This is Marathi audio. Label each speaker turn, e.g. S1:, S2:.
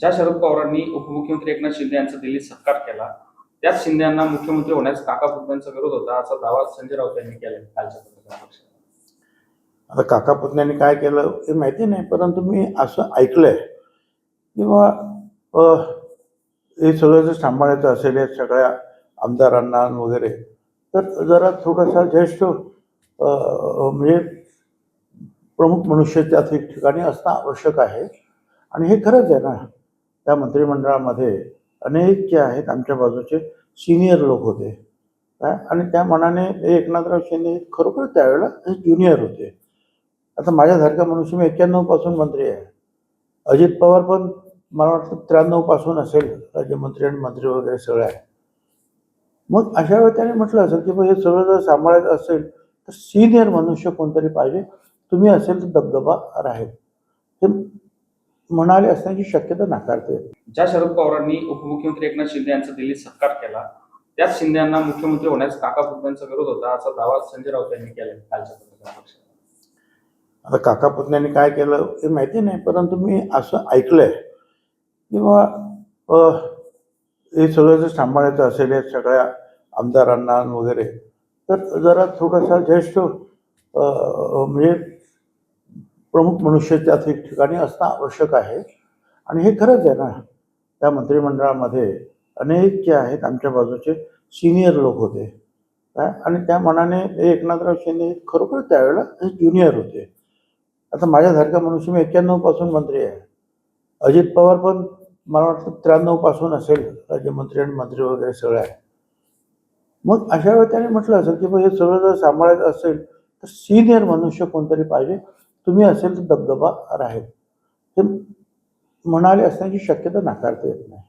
S1: ज्या शरद पवारांनी उपमुख्यमंत्री एकनाथ शिंदे यांचा दिल्लीत सत्कार केला, त्याच शिंदे यांना मुख्यमंत्री होण्यास काका पुतण्यांचा विरोध होता, असा दावा संजय राऊत यांनी केला कालच्या पत्रकार परिषदेत.
S2: आता काका पुतण्यांनी काय केलं हे माहिती नाही, परंतु मी असं ऐकलंय किंवा हे सगळं जर सांभाळायचं असेल या सगळ्या आमदारांना वगैरे, तर जरा थोडासा ज्येष्ठ म्हणजे प्रमुख मनुष्य त्या ठिकाणी असणं आवश्यक आहे. आणि हे खरंच आहे ना, त्या मंत्रिमंडळामध्ये अनेक जे आहेत आमच्या बाजूचे सिनियर लोक होते काय, आणि त्या मनाने एकनाथराव शिंदे खरोखर त्यावेळेला ज्युनियर होते. आता माझ्यासारखा मनुष्य मी 91 पासून मंत्री आहे. अजित पवार पण मला वाटतं 93 पासून असेल राज्यमंत्री आणि मंत्री वगैरे सगळं आहे. मग अशा वेळी त्याने म्हटलं असेल की हे सगळं जर सांभाळायचं असेल तर सिनियर मनुष्य कोणतरी पाहिजे, तुम्ही असेल तर दबदबा राहील, हे म्हणाले असण्याची शक्यता नाकारते.
S1: ज्या शरद पवारांनी उपमुख्यमंत्री एकनाथ शिंदे यांचा दिल्लीत सत्कार केला, त्याच शिंदे यांना मुख्यमंत्री होण्यास काका पुतण्यांचा विरोध होता, असा दावा संजय राऊत यांनी केला कालच्या पत्रकार परिषदेत.
S2: आता काका पुतण्यांनी काय केलं हे माहिती नाही, परंतु मी असं ऐकलंय किंवा हे सगळं जर सांभाळायचं असेल या सगळ्या आमदारांना वगैरे, तर जरा थोडासा ज्येष्ठ म्हणजे प्रमुख मनुष्य त्या ठिकाणी असणं आवश्यक आहे. आणि हे खरंच आहे ना, त्या मंत्रिमंडळामध्ये अनेक जे आहेत आमच्या बाजूचे सिनियर लोक होते काय, आणि त्या मनाने एकनाथराव शिंदे खरोखर त्यावेळेला ज्युनियर होते. आता माझ्यासारखा मनुष्य मी 91 पासून मंत्री आहे. अजित पवार पण मला वाटतं 93 पासून असेल राज्यमंत्री आणि मंत्री वगैरे सगळं आहे. मग अशा वेळी त्याने म्हटलं असेल की हे सगळं जर सांभाळायचं असेल तर सिनियर मनुष्य कोणतरी पाहिजे, तुम्ही असेल तर दबदबा राहील, हे म्हणाले असण्याची शक्यता नाकारता येत नाही.